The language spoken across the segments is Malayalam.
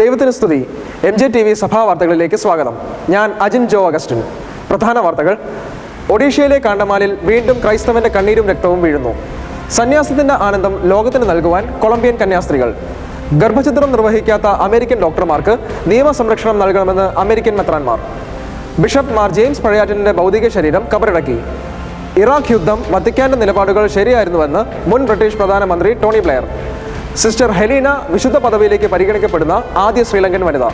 ദൈവത്തിന് സ്തുതി. MJTV സഭാ വാർത്തകളിലേക്ക് സ്വാഗതം. ഞാൻ അജിൻ ജോ അഗസ്റ്റിൻ. പ്രധാന വാർത്തകൾ. ഒഡീഷയിലെ കാണ്ടമാലിൽ വീണ്ടും ക്രൈസ്തവന്റെ കണ്ണീരും രക്തവും വീഴുന്നു. സന്യാസത്തിന്റെ ആനന്ദം ലോകത്തിന് നൽകുവാൻ കൊളംബിയൻ കന്യാസ്ത്രീകൾ. ഗർഭഛിദ്രം നിർവഹിക്കാത്ത അമേരിക്കൻ ഡോക്ടർമാർക്ക് നിയമസംരക്ഷണം നൽകണമെന്ന് അമേരിക്കൻ മെത്രാൻമാർ. ബിഷപ്പ് മാർ ജെയിംസ് പഴയാറ്റിന്റെ ഭൗതിക ശരീരം കബറടക്കി. ഇറാഖ് യുദ്ധം വത്തിക്കാന്റെ നിലപാടുകൾ ശരിയായിരുന്നുവെന്ന് മുൻ ബ്രിട്ടീഷ് പ്രധാനമന്ത്രി ടോണി ബ്ലെയർ. സിസ്റ്റർ ഹെലീന വിശുദ്ധ പദവിയിലേക്ക് പരിഗണിക്കപ്പെടുന്ന ആദ്യ ശ്രീലങ്കൻ വനിത.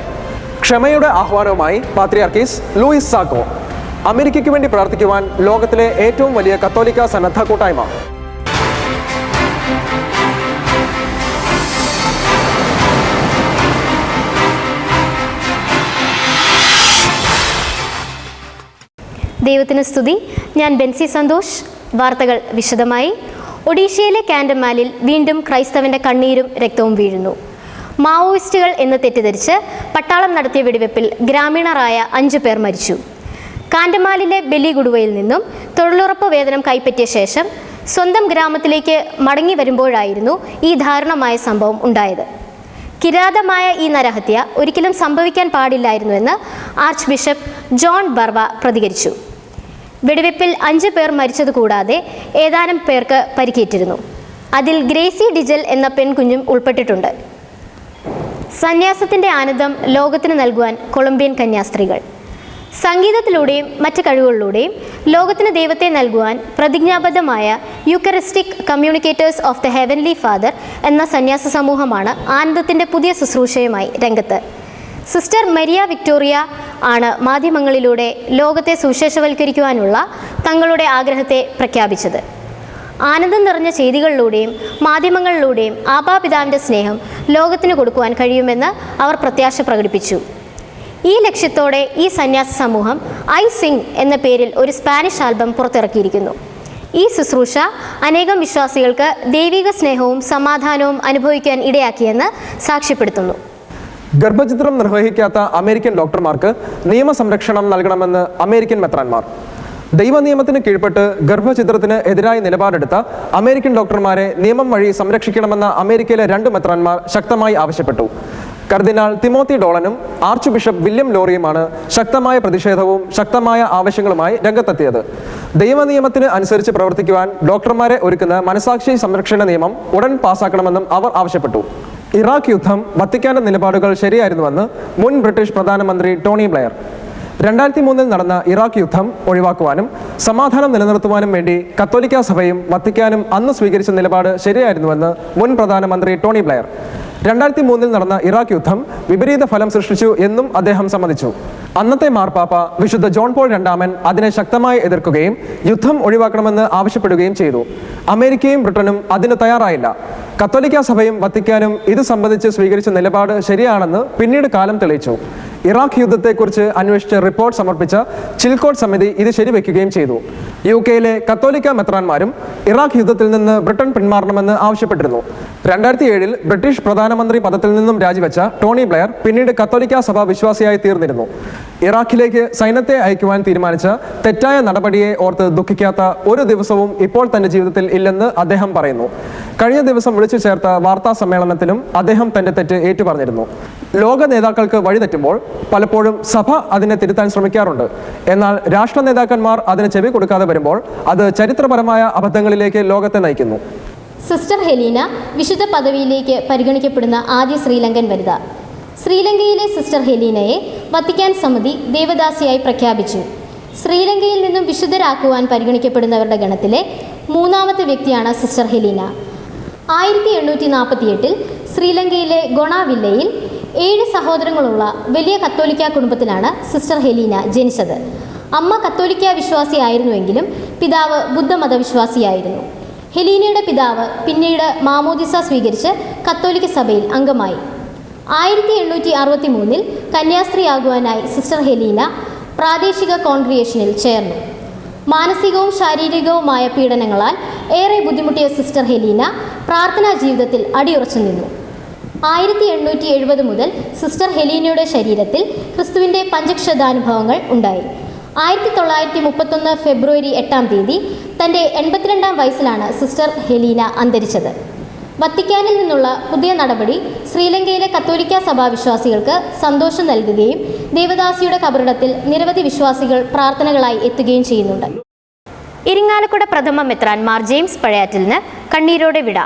ക്ഷമയുടെ ആഹ്വാനവുമായി പാത്രിയാർക്കീസ് ലൂയിസ് സാക്കോ. അമേരിക്കയ്ക്ക് വേണ്ടി പ്രാർത്ഥിക്കുവാൻ ലോകത്തിലെ ഏറ്റവും വലിയ കത്തോലിക്ക സന്നദ്ധ കൂട്ടായ്മ. ദൈവത്തിന് സ്തുതി. ഞാൻ ബെൻസി സന്തോഷ്. വാർത്തകൾ വിശദമായി. ഒഡീഷയിലെ കാണ്ടമാലിൽ വീണ്ടും ക്രൈസ്തവന്റെ കണ്ണീരും രക്തവും വീഴുന്നു. മാവോയിസ്റ്റുകൾ എന്ന് തെറ്റിദ്ധരിച്ച് പട്ടാളം നടത്തിയ വെടിവെപ്പിൽ ഗ്രാമീണരായ 5 പേർ മരിച്ചു. കാണ്ടമാലിലെ ബലിഗുഡുവയിൽ നിന്നും തൊഴിലുറപ്പ് വേതനം കൈപ്പറ്റിയ ശേഷം സ്വന്തം ഗ്രാമത്തിലേക്ക് മടങ്ങി വരുമ്പോഴായിരുന്നു ഈ ദാരുണമായ സംഭവം ഉണ്ടായത്. കിരാതമായ ഈ നരഹത്യ ഒരിക്കലും സംഭവിക്കാൻ പാടില്ലായിരുന്നുവെന്ന് ആർച്ച് ബിഷപ്പ് ജോൺ ബർവ പ്രതികരിച്ചു. വെടിവെപ്പിൽ 5 പേർ മരിച്ചത് കൂടാതെ ഏതാനും പേർക്ക് പരിക്കേറ്റിരുന്നു. അതിൽ ഗ്രേസി ഡിജൽ എന്ന പെൺകുഞ്ഞും ഉൾപ്പെട്ടിട്ടുണ്ട്. സന്യാസത്തിന്റെ ആനന്ദം ലോകത്തിന് നൽകുവാൻ കൊളംബിയൻ കന്യാസ്ത്രീകൾ. സംഗീതത്തിലൂടെയും മറ്റ് കഴിവുകളിലൂടെയും ലോകത്തിന് ദൈവത്തെ നൽകുവാൻ പ്രതിജ്ഞാബദ്ധമായ Eucharistic Communicators of the Heavenly Father എന്ന സന്യാസ സമൂഹമാണ് ആനന്ദത്തിന്റെ പുതിയ ശുശ്രൂഷയുമായി രംഗത്ത്. സിസ്റ്റർ മരിയ വിക്ടോറിയ ആണ് മാധ്യമങ്ങളിലൂടെ ലോകത്തെ സുവിശേഷവൽക്കരിക്കുവാനുള്ള തങ്ങളുടെ ആഗ്രഹത്തെ പ്രഖ്യാപിച്ചത്. ആനന്ദം നിറഞ്ഞ ചെയ്തികളിലൂടെയും മാധ്യമങ്ങളിലൂടെയും ആബാപിതാവിൻ്റെ സ്നേഹം ലോകത്തിന് കൊടുക്കുവാൻ കഴിയുമെന്ന് അവർ പ്രത്യാശ പ്രകടിപ്പിച്ചു. ഈ ലക്ഷ്യത്തോടെ ഈ സന്യാസ സമൂഹം ഐ സിംഗ് എന്ന പേരിൽ ഒരു സ്പാനിഷ് ആൽബം പുറത്തിറക്കിയിരിക്കുന്നു. ഈ ശുശ്രൂഷ അനേകം വിശ്വാസികൾക്ക് ദൈവിക സ്നേഹവും സമാധാനവും അനുഭവിക്കാൻ ഇടയാക്കിയെന്ന് സാക്ഷ്യപ്പെടുത്തുന്നു. ഗർഭഛിദ്രം നിർവഹിക്കാത്ത അമേരിക്കൻ ഡോക്ടർമാർക്ക് നിയമസംരക്ഷണം നൽകണമെന്ന് അമേരിക്കൻ മെത്രാൻമാർ. ദൈവനിയമത്തിന് കീഴ്പ്പെട്ട് ഗർഭഛിദ്രത്തിന് എതിരായി നിലപാടെടുത്ത അമേരിക്കൻ ഡോക്ടർമാരെ നിയമം വഴി സംരക്ഷിക്കണമെന്ന അമേരിക്കയിലെ 2 മെത്രാൻമാർ ശക്തമായി ആവശ്യപ്പെട്ടു. കർദിനാൾ തിമോത്തി ഡോളനും ആർച്ച് ബിഷപ്പ് വില്യം ലോറിയുമാണ് ശക്തമായ പ്രതിഷേധവും ശക്തമായ ആവശ്യങ്ങളുമായി രംഗത്തെത്തിയത്. ദൈവനിയമത്തിന് അനുസരിച്ച് പ്രവർത്തിക്കുവാൻ ഡോക്ടർമാരെ ഒരുക്കുന്ന മനസാക്ഷി സംരക്ഷണ നിയമം ഉടൻ പാസാക്കണമെന്നും അവർ ആവശ്യപ്പെട്ടു. ഇറാഖ് യുദ്ധം വത്തിക്കാന്റെ നിലപാടുകൾ ശരിയായിരുന്നുവെന്ന് മുൻ ബ്രിട്ടീഷ് പ്രധാനമന്ത്രി ടോണി ബ്ലെയർ. 2003 നടന്ന ഇറാഖ് യുദ്ധം ഒഴിവാക്കുവാനും സമാധാനം നിലനിർത്തുവാനും വേണ്ടി കത്തോലിക്ക സഭയും വത്തിക്കാനും അന്ന് സ്വീകരിച്ച നിലപാട് ശരിയായിരുന്നുവെന്ന് മുൻ പ്രധാനമന്ത്രി ടോണി ബ്ലെയർ. 2003 നടന്ന ഇറാഖ് യുദ്ധം വിപരീത ഫലം സൃഷ്ടിച്ചു എന്നും അദ്ദേഹം സമ്മതിച്ചു. അന്നത്തെ മാർപ്പാപ്പ വിശുദ്ധ ജോൺ പോൾ II അതിനെ ശക്തമായി എതിർക്കുകയും യുദ്ധം ഒഴിവാക്കണമെന്ന് ആവശ്യപ്പെടുകയും ചെയ്തു. അമേരിക്കയും ബ്രിട്ടനും അതിന് തയ്യാറായില്ല. കത്തോലിക്ക സഭയും വത്തിക്കാനും ഇത് സംബന്ധിച്ച് സ്വീകരിച്ച നിലപാട് ശരിയാണെന്ന് പിന്നീട് കാലം തെളിയിച്ചു. ഇറാഖ് യുദ്ധത്തെക്കുറിച്ച് അന്വേഷിച്ച് റിപ്പോർട്ട് സമർപ്പിച്ച ചിൽക്കോട്ട് സമിതി ഇത് ശരിവെക്കുകയും ചെയ്തു. UK കത്തോലിക്ക മെത്രാൻമാരും ഇറാഖ് യുദ്ധത്തിൽ നിന്ന് ബ്രിട്ടൻ പിന്മാറണമെന്ന് ആവശ്യപ്പെട്ടിരുന്നു. 2007 ബ്രിട്ടീഷ് പ്രധാനമന്ത്രി പദത്തിൽ നിന്നും രാജിവെച്ച ടോണി ബ്ലെയർ പിന്നീട് കത്തോലിക്ക സഭ വിശ്വാസിയായി തീർന്നിരുന്നു. ഇറാഖിലേക്ക് സൈന്യത്തെ അയക്കുവാൻ തീരുമാനിച്ച തെറ്റായ നടപടിയെ ഓർത്ത് ദുഃഖിക്കാത്ത ഒരു ദിവസവും ഇപ്പോൾ തന്റെ ജീവിതത്തിൽ ഇല്ലെന്ന് അദ്ദേഹം പറയുന്നു. കഴിഞ്ഞ ദിവസം വിളിച്ചു ചേർത്ത വാർത്താ സമ്മേളനത്തിലും അദ്ദേഹം തന്റെ തെറ്റ് ഏറ്റുപറഞ്ഞിരുന്നു. ലോക നേതാക്കൾക്ക് വഴിതെറ്റുമ്പോൾ പലപ്പോഴും സഭ അതിനെ തിരുത്താൻ ശ്രമിക്കാറുണ്ട്. എന്നാൽ രാഷ്ട്ര നേതാക്കന്മാർ അതിന് ചെവി കൊടുക്കാതെ വരുമ്പോൾ അത് ചരിത്രപരമായ അബദ്ധങ്ങളിലേക്ക് ലോകത്തെ നയിക്കുന്നു. സിസ്റ്റർ ഹെലീന വിശുദ്ധ പദവിയിലേക്ക് പരിഗണിക്കപ്പെടുന്ന ആദ്യ ശ്രീലങ്കൻ വനിത. ശ്രീലങ്കയിലെ സിസ്റ്റർ ഹെലീനയെ വത്തിക്കാൻ സമിതി ദേവദാസിയായി പ്രഖ്യാപിച്ചു. ശ്രീലങ്കയിൽ നിന്നും വിശുദ്ധരാക്കുവാൻ പരിഗണിക്കപ്പെടുന്നവരുടെ ഗണത്തിലെ 3ാമത്തെ വ്യക്തിയാണ് സിസ്റ്റർ ഹെലീന. 1848 ശ്രീലങ്കയിലെ ഗൊണാവില്ലയിൽ 7 സഹോദരങ്ങളുള്ള വലിയ കത്തോലിക്ക കുടുംബത്തിലാണ് സിസ്റ്റർ ഹെലീന ജനിച്ചത്. അമ്മ കത്തോലിക്ക വിശ്വാസിയായിരുന്നുവെങ്കിലും പിതാവ് ബുദ്ധമതവിശ്വാസിയായിരുന്നു. ഹെലീനയുടെ പിതാവ് പിന്നീട് മാമോദിസ സ്വീകരിച്ച് കത്തോലിക്ക സഭയിൽ അംഗമായി. 1863 കന്യാസ്ത്രീയാകുവാനായി സിസ്റ്റർ ഹെലീന പ്രാദേശിക കോൺഗ്രിഗേഷനിൽ ചേർന്നു. മാനസികവും ശാരീരികവുമായ പീഡനങ്ങളാൽ ഏറെ ബുദ്ധിമുട്ടിയ സിസ്റ്റർ ഹെലീന പ്രാർത്ഥനാ ജീവിതത്തിൽ അടിയുറച്ചു നിന്നു. 1870 മുതൽ സിസ്റ്റർ ഹെലീനയുടെ ശരീരത്തിൽ ക്രിസ്തുവിൻ്റെ പഞ്ചക്ഷതാനുഭവങ്ങൾ ഉണ്ടായി. 1931 ഫെബ്രുവരി 8 തൻ്റെ 82-ാം വയസ്സിലാണ് സിസ്റ്റർ ഹെലീന അന്തരിച്ചത്. വത്തിക്കാനിൽ നിന്നുള്ള പുതിയ നടപടി ശ്രീലങ്കയിലെ കത്തോലിക്ക സഭാ വിശ്വാസികൾക്ക് സന്തോഷം നൽകുകയും ദേവദാസിയുടെ കബറിടത്തിൽ നിരവധി വിശ്വാസികൾ പ്രാർത്ഥനകളായി എത്തുകയും ചെയ്യുന്നുണ്ട്. ഇരിങ്ങാലക്കുട പ്രഥമ മെത്രാൻ മാർ ജെയിംസ് പഴയാറ്റിലിന് കണ്ണീരോടെ വിട.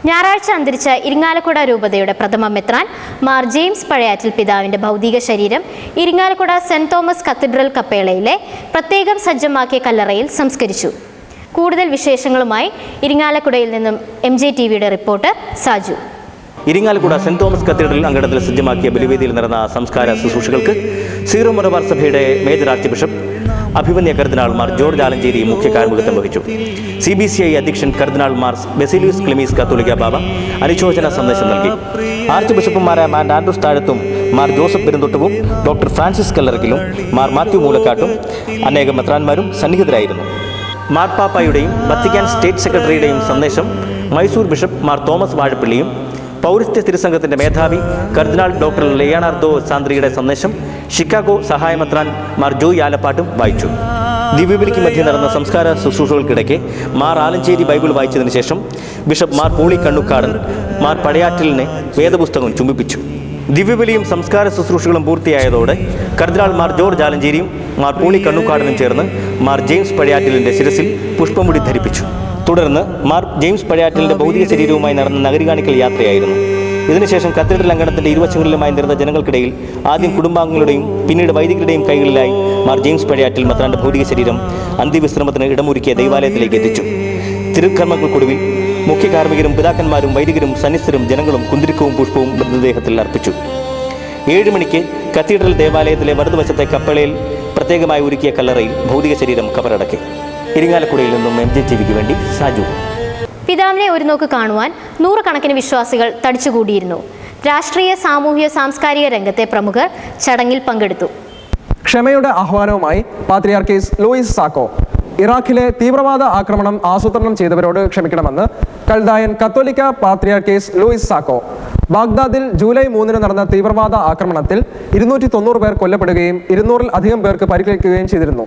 ഞായറാഴ്ച അന്തരിച്ച ഇരിങ്ങാലക്കുട രൂപതയുടെ പ്രഥമ മെത്രാൻ മാർ ജെയിംസ് പഴയാറ്റിൽ പിതാവിൻ്റെ ഭൗതിക ശരീരം ഇരിങ്ങാലക്കുട സെന്റ് തോമസ് കത്തീഡ്രൽ കപ്പേളയിലെ പ്രത്യേകം സജ്ജമാക്കിയ കല്ലറയിൽ സംസ്കരിച്ചു. കൂടുതൽ വിശേഷങ്ങളുമായി ഇരിങ്ങാലക്കുടയിൽ നിന്നും MJTVയുടെ reporter Saju. Irinjalakuda Saint Thomas Cathedral അങ്കണത്തിൽ സജ്ജമാക്കിയ ബലിവേദിയിൽ നടന്ന സംസ്കാര ശുശ്രൂഷകൾക്ക് സീറോ മലബാർ സഭയുടെ മേജർ ആർച്ച് ബിഷപ്പ് അഭിമന്യ കർദിനാൾ മാർ ജോർജ് ആലഞ്ചേരി മുഖ്യ കാർമ്മികത്വം വഹിച്ചു. CBCI അധ്യക്ഷൻ കർദിനാൾ മാർ ബെസിലിയൂസ് ക്ലിമീസ് കത്തോലിക്ക ബാബ അനുശോചന സന്ദേശം നൽകി. ആർച്ച് ബിഷപ്പുമാരായ മാർ ആൻഡ്രൂസ് താഴത്തും മാർ ജോസഫ് പെരുന്തൊട്ടവും ഡോക്ടർ ഫ്രാൻസിസ് കല്ലറക്കിലും മാർ മാത്യു മൂലക്കാട്ടും അനേകം മെത്രാന്മാരും സന്നിഹിതരായിരുന്നു. മാർപ്പാപ്പായുടെയും വത്തിക്കാൻ സ്റ്റേറ്റ് സെക്രട്ടറിയുടെയും സന്ദേശം മൈസൂർ ബിഷപ്പ് മാർ തോമസ് വാഴപ്പള്ളിയും പൗരസ്ത്യ തിരുസംഘത്തിൻ്റെ മേധാവി കർദിനാൾ ഡോക്ടർ ലിയനാർഡോ സാന്ദ്രിയുടെ സന്ദേശം ഷിക്കാഗോ സഹായമെത്രാൻ മാർ ജോയ് ആലപ്പാട്ടും വായിച്ചു. ദിവ്യബലിക്ക് മധ്യേ നടന്ന സംസ്കാര ശുശ്രൂഷകൾക്കിടയ്ക്ക് മാർ ആലഞ്ചേരി ബൈബിൾ വായിച്ചതിന് ശേഷം ബിഷപ്പ് മാർ പോളി കണ്ണുക്കാടൻ മാർ പടയാറ്റിലിനെ വേദപുസ്തകം ചുംബിപ്പിച്ചു. ദിവ്യബലിയും സംസ്കാര ശുശ്രൂഷകളും പൂർത്തിയായതോടെ കർദിനാൾ മാർ ജോർജ് ആലഞ്ചേരിയും മാർ പോളി കണ്ണുക്കാടനും ചേർന്ന് മാർ ജെയിംസ് പഴയാറ്റിലിൻ്റെ ശിരസിൽ പുഷ്പമുടി ധരിപ്പിച്ചു. തുടർന്ന് മാർ ജെയിംസ് പഴയാറ്റിലിൻ്റെ ഭൗതിക ശരീരവുമായി നടന്ന നഗരികാണിക്കൽ യാത്രയായിരുന്നു. ഇതിനുശേഷം കത്തീഡ്രൽ അങ്കണത്തിൻ്റെ ഇരുവശങ്ങളിലുമായി നിരന്ന ജനങ്ങൾക്കിടയിൽ ആദ്യം കുടുംബാംഗങ്ങളുടെയും പിന്നീട് വൈദികരുടെയും കൈകളിലായി മാർ ജെയിംസ് പഴയാറ്റിൽ മെത്രാന്റെ ഭൗതിക ശരീരം അന്ത്യവിശ്രമത്തിന് ഇടമൊരുക്കിയ ദൈവാലയത്തിലേക്ക് എത്തിച്ചു. തിരുക്കർമ്മങ്ങൾക്കൊടുവിൽ മുഖ്യ കാർമ്മികരും പിതാക്കന്മാരും വൈദികരും സന്യസ്തരും ജനങ്ങളും കുന്തിരിക്കവും പുഷ്പവും മൃതദേഹത്തിൽ അർപ്പിച്ചു. 7 മണിക്ക് കത്തീഡ്രൽ ദേവാലയത്തിലെ വലതുവശത്തെ കപ്പളയിൽ പ്രത്യേകമായി ഒരുക്കിയ കല്ലറയിൽ ഭൗതിക ശരീരം കബറടക്കി. ഇരിങ്ങാലക്കുടയിൽ നിന്നും MJTVക്ക് വേണ്ടി സാജു. പിതാവിനെ ഒരു നോക്ക് കാണുവാൻ നൂറുകണക്കിന് വിശ്വാസികൾ തടിച്ചുകൂടിയിരുന്നു. രാഷ്ട്രീയ, സാമൂഹ്യ, സാംസ്കാരിക രംഗത്തെ പ്രമുഖർ ചടങ്ങിൽ പങ്കെടുത്തു. ക്ഷമയുടെ ആഹ്വാനവുമായി പാത്രിയാർക്കീസ് ലൂയിസ് സാക്കോ. ഇറാഖിലെ തീവ്രവാദ ആക്രമണം ആസൂത്രണം ചെയ്തവരോട് ക്ഷമിക്കണമെന്ന് കൽദായൻ കത്തോലിക്ക പാത്രിയാർക്കീസ് ലൂയിസ് സാക്കോ. ബാഗ്ദാദിൽ ജൂലൈ 3 നടന്ന തീവ്രവാദ ആക്രമണത്തിൽ 290 പേർ കൊല്ലപ്പെടുകയും 200-ൽ അധികം പേർക്ക് പരിക്കേൽക്കുകയും ചെയ്തിരുന്നു.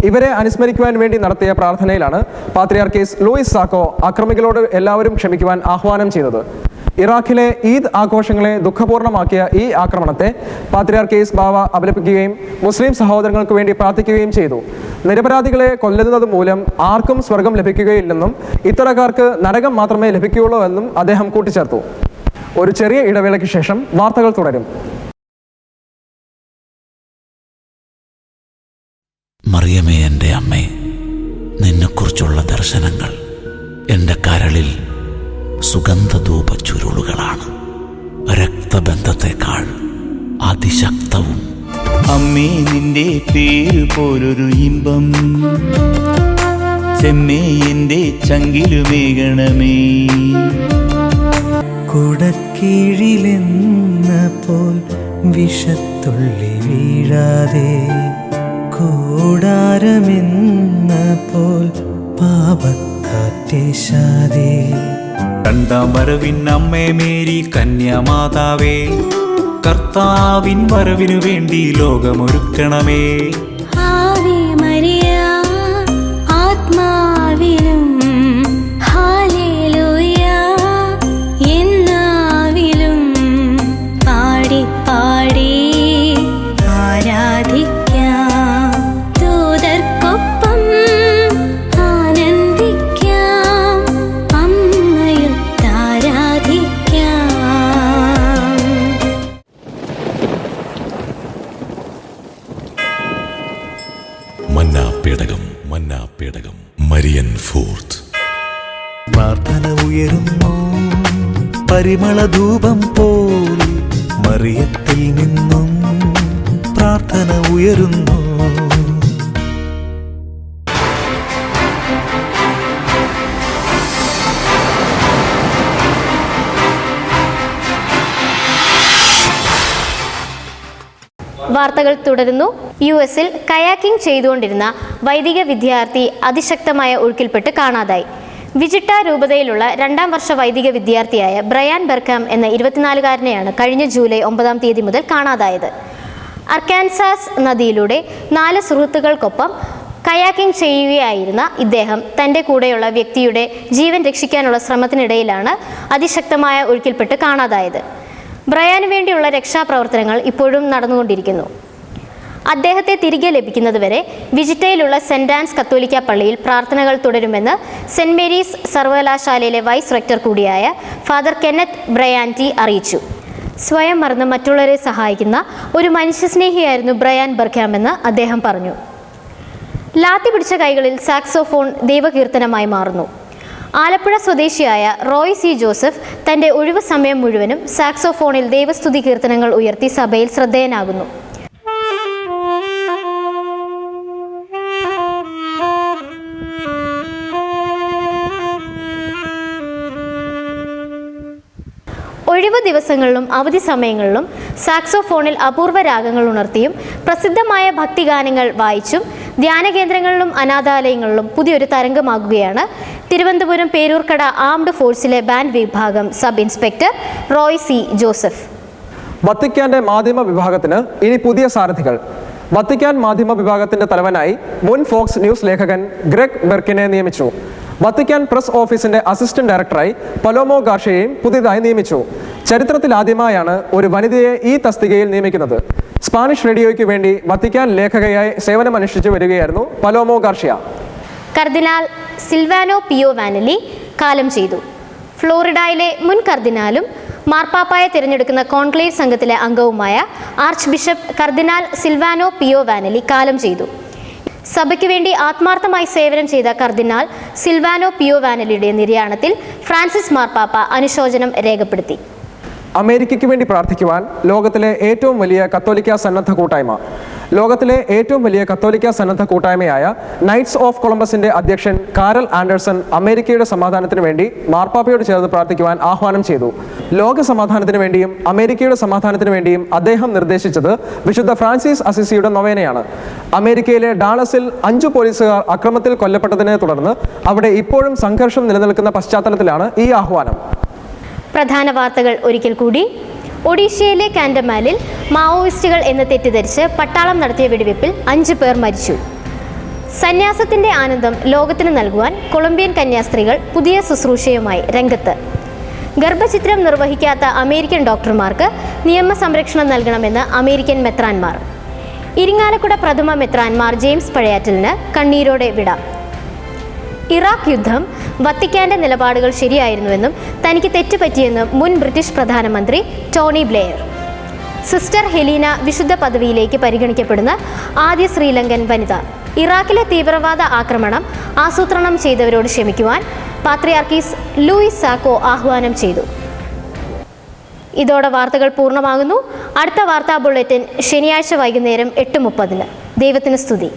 ഇവരെ അനുസ്മരിക്കുവാൻ വേണ്ടി നടത്തിയ പ്രാർത്ഥനയിലാണ് പാത്രിയാർക്കീസ് ലൂയിസ് സാക്കോ അക്രമികളോട് എല്ലാവരും ക്ഷമിക്കുവാൻ ആഹ്വാനം ചെയ്തത്. ഇറാഖിലെ ഈദ് ആഘോഷങ്ങളെ ദുഃഖപൂർണ്ണമാക്കിയ ഈ ആക്രമണത്തെ പാത്രിയാർക്കീസ് ബാവ അപലപിക്കുകയും മുസ്ലിം സഹോദരങ്ങൾക്ക് വേണ്ടി പ്രാർത്ഥിക്കുകയും ചെയ്തു. നിരപരാധികളെ കൊല്ലുന്നത് മൂലം ആർക്കും സ്വർഗം ലഭിക്കുകയില്ലെന്നും ഇത്തരക്കാർക്ക് നരകം മാത്രമേ ലഭിക്കുകയുള്ളൂ എന്നും അദ്ദേഹം കൂട്ടിച്ചേർത്തു. ഒരു ചെറിയ ഇടവേളയ്ക്ക് ശേഷം വാർത്തകൾ തുടരും. മറിയമേ, എൻ്റെ അമ്മേ, നിന്നെക്കുറിച്ചുള്ള ദർശനങ്ങൾ എൻ്റെ കരളിൽ സുഗന്ധധൂപ ചുരുളുകളാണ്. രക്തബന്ധത്തെക്കാൾ അതിശക്തവും. അമ്മേ, നിന്റെ പേര് പോലൊരു ഇമ്പം ചെമ്മേ എൻ്റെ ചങ്കിലുമേകണമേ. കുടക്കീഴിലെന്ന പോൽ വിഷത്തുള്ളി വീഴാതെ, കൂടാരമെന്ന പോൽ പാപക്കാറ്റേശാതെ. രണ്ടാം വരവിൻ അമ്മേ മേരി കന്യാമാതാവേ, കർത്താവിൻ വരവിനു വേണ്ടി ലോകമൊരുക്കണമേ. ആവേ മരിയ, ആത്മാവിലും ഹല്ലേലൂയ എന്നാവിലും പാടി പാടി ആരാധിക്കാം. ദൂതർക്കൊപ്പം ആനന്ദിക്കാം, അമ്മയൊത്താരാധിക്കാം. മന്നാപേടകം മരിയൻ ഫോർത്ത്. പ്രാർത്ഥന ഉയരുന്നു പരിമളധൂപം പോൽ, മറിയത്തിൽ നിന്നും പ്രാർത്ഥന ഉയരുന്നു. വാർത്തകൾ തുടരുന്നു. US-ൽ കയാക്കിംഗ് ചെയ്തുകൊണ്ടിരുന്ന വൈദിക വിദ്യാർത്ഥി അതിശക്തമായ ഒഴുക്കിൽപ്പെട്ട് കാണാതായി. വിജിട്ട രൂപതയിലുള്ള 2ാം വർഷ വൈദിക വിദ്യാർത്ഥിയായ ബ്രയാൻ ബെർക്കാം എന്ന 24-കാരനെയാണ് കഴിഞ്ഞ ജൂലൈ 9-ാം തീയതി മുതൽ കാണാതായത്. അർക്കാൻസാസ് നദിയിലൂടെ 4 സുഹൃത്തുക്കൾക്കൊപ്പം കയാക്കിംഗ് ചെയ്യുകയായിരുന്ന ഇദ്ദേഹം തൻ്റെ കൂടെയുള്ള വ്യക്തിയുടെ ജീവൻ രക്ഷിക്കാനുള്ള ശ്രമത്തിനിടയിലാണ് അതിശക്തമായ ഒഴുക്കിൽപ്പെട്ട് കാണാതായത്. ബ്രയാന് വേണ്ടിയുള്ള രക്ഷാപ്രവർത്തനങ്ങൾ ഇപ്പോഴും നടന്നുകൊണ്ടിരിക്കുന്നു. അദ്ദേഹത്തെ തിരികെ ലഭിക്കുന്നതുവരെ വിജിറ്റയിലുള്ള സെന്റ് ആൻസ് കത്തോലിക്ക പള്ളിയിൽ പ്രാർത്ഥനകൾ തുടരുമെന്ന് സെന്റ് മേരീസ് സർവകലാശാലയിലെ വൈസ് റെക്ടർ കൂടിയായ ഫാദർ കെന്നത്ത് ബ്രയാൻറ്റി അറിയിച്ചു. സ്വയം മറന്ന് മറ്റുള്ളവരെ സഹായിക്കുന്ന ഒരു മനുഷ്യസ്നേഹിയായിരുന്നു ബ്രയാൻ ബർഖാമെന്ന് അദ്ദേഹം പറഞ്ഞു. ലാത്തി പിടിച്ച കൈകളിൽ സാക്സോഫോൺ ദൈവകീർത്തനമായി മാറുന്നു. ആലപ്പുഴ സ്വദേശിയായ റോയ് സി ജോസഫ് തൻ്റെ ഒഴിവു സമയം മുഴുവനും സാക്സോഫോണിൽ ദൈവസ്തുതി കീർത്തനങ്ങൾ ഉയർത്തി സഭയിൽ ശ്രദ്ധേയനാകുന്നു. ഒഴിവു ദിവസങ്ങളിലും അവധി സമയങ്ങളിലും സാക്സോഫോണിൽ അപൂർവ രാഗങ്ങൾ ഉണർത്തിയും പ്രസിദ്ധമായ ഭക്തിഗാനങ്ങൾ വായിച്ചും ധ്യാനകേന്ദ്രങ്ങളിലും അനാഥാലയങ്ങളിലും പുതിയൊരു തരംഗമാകുകയാണ് തിരുവനന്തപുരം പേരൂർക്കട ആംഡ് ഫോഴ്സിലെ ബാൻഡ് വിഭാഗം sub inspector Roy C Joseph. വത്തിക്കാന്റെ മാധ്യമ വിഭാഗത്തിന് ഇനി പുതിയ സാരഥികൾ. വത്തിക്കാൻ മാധ്യമ വിഭാഗത്തിന്റെ തലവനായി മുൻ ഫോക്സ് ന്യൂസ് ലേഖകൻ ഗ്രെഗ് ബെർക്കിനെ നിയമിച്ചു. വത്തിക്കാൻ പ്രസ് ഓഫീസിന്റെ അസിസ്റ്റന്റ് ഡയറക്ടറായി പലോമോ ഗാർഷ്യയെയും പുതിയതായി നിയമിച്ചു. ചരിത്രത്തിലാദ്യമായാണ് ഒരു വനിതയെ ഈ തസ്തികയിൽ നിയമിക്കുന്നത്. സ്പാനിഷ് റേഡിയോയ്ക്ക് വേണ്ടി വത്തിക്കാൻ ലേഖകയായി സേവനമനുഷ്ഠിച്ചു വരികയായിരുന്നു പലോമോ ഗാർഷ്യ. കർദിനാൾ സിൽവാനോ പിയോ വാനലി കാലം ചെയ്തു. ഫ്ലോറിഡയിലെ മുൻ കർദിനാലും മാർപ്പാപ്പായെ തിരഞ്ഞെടുക്കുന്ന കോൺക്ലേവ് സംഘത്തിലെ അംഗവുമായ ആർച്ച് ബിഷപ്പ് കർദിനാൾ സിൽവാനോ പിയോ വാനലി കാലം ചെയ്തു. സഭയ്ക്ക് വേണ്ടി ആത്മാർത്ഥമായി സേവനം ചെയ്ത കർദിനാൾ സിൽവാനോ പിയോ വാനലിയുടെ നിര്യാണത്തിൽ ഫ്രാൻസിസ് മാർപ്പാപ്പ അനുശോചനം രേഖപ്പെടുത്തി. അമേരിക്കയ്ക്ക് വേണ്ടി പ്രാർത്ഥിക്കുവാൻ ലോകത്തിലെ ഏറ്റവും വലിയ കത്തോലിക്ക സന്നദ്ധ കൂട്ടായ്മ. ലോകത്തിലെ ഏറ്റവും വലിയ കത്തോലിക്ക സന്നദ്ധ കൂട്ടായ്മയായ നൈറ്റ്സ് ഓഫ് കൊളംബസിന്റെ അധ്യക്ഷൻ കാരൽ ആൻഡേഴ്സൺ അമേരിക്കയുടെ സമാധാനത്തിന് വേണ്ടി മാർപ്പാപ്പയോട് ചേർന്ന് പ്രാർത്ഥിക്കുവാൻ ആഹ്വാനം ചെയ്തു. ലോക സമാധാനത്തിന് വേണ്ടിയും അമേരിക്കയുടെ സമാധാനത്തിന് വേണ്ടിയും അദ്ദേഹം നിർദ്ദേശിച്ചത് വിശുദ്ധ ഫ്രാൻസിസ് അസിസിയുടെ നൊവേനയാണ്. അമേരിക്കയിലെ ഡാളസിൽ 5 പോലീസുകാർ അക്രമത്തിൽ കൊല്ലപ്പെട്ടതിനെ തുടർന്ന് അവിടെ ഇപ്പോഴും സംഘർഷം നിലനിൽക്കുന്ന പശ്ചാത്തലത്തിലാണ് ഈ ആഹ്വാനം. പ്രധാന വാർത്തകൾ ഒരിക്കൽ കൂടി. ഒഡീഷയിലെ കാൻഡമാലിൽ മാവോയിസ്റ്റുകൾ എന്ന് തെറ്റിദ്ധരിച്ച് പട്ടാളം നടത്തിയ വെടിവെപ്പിൽ 5 പേർ മരിച്ചു. സന്യാസത്തിന്റെ ആനന്ദം ലോകത്തിന് നൽകുവാൻ കൊളംബിയൻ കന്യാസ്ത്രീകൾ പുതിയ ശുശ്രൂഷയുമായി രംഗത്ത്. ഗർഭചിത്രം നിർവഹിക്കാത്ത അമേരിക്കൻ ഡോക്ടർമാർക്ക് നിയമസംരക്ഷണം നൽകണമെന്ന് അമേരിക്കൻ മെത്രാൻമാർ. ഇരിങ്ങാലക്കുട പ്രഥമ മെത്രാൻമാർ ജെയിംസ് പഴയാറ്റലിന് കണ്ണീരോടെ വിട. ഇറാഖ് യുദ്ധം വത്തിക്കാന്റെ നിലപാടുകൾ ശരിയായിരുന്നുവെന്നും തനിക്ക് തെറ്റുപറ്റിയെന്നും മുൻ ബ്രിട്ടീഷ് പ്രധാനമന്ത്രി ടോണി ബ്ലെയർ. സിസ്റ്റർ ഹെലീന വിശുദ്ധ പദവിയിലേക്ക് പരിഗണിക്കപ്പെടുന്ന ആദ്യ ശ്രീലങ്കൻ വനിത. ഇറാഖിലെ തീവ്രവാദ ആക്രമണം ആസൂത്രണം ചെയ്തവരോട് ക്ഷമിക്കുവാൻ പാത്രിയാർക്കീസ് ലൂയിസ് സാക്കോ ആഹ്വാനം ചെയ്തു. ഇതോടെ വാർത്തകൾ പൂർണ്ണമാകുന്നു. അടുത്ത വാർത്താ ബുള്ളറ്റിൻ ശനിയാഴ്ച വൈകുന്നേരം 8:30. ദൈവത്തിന് സ്തുതി.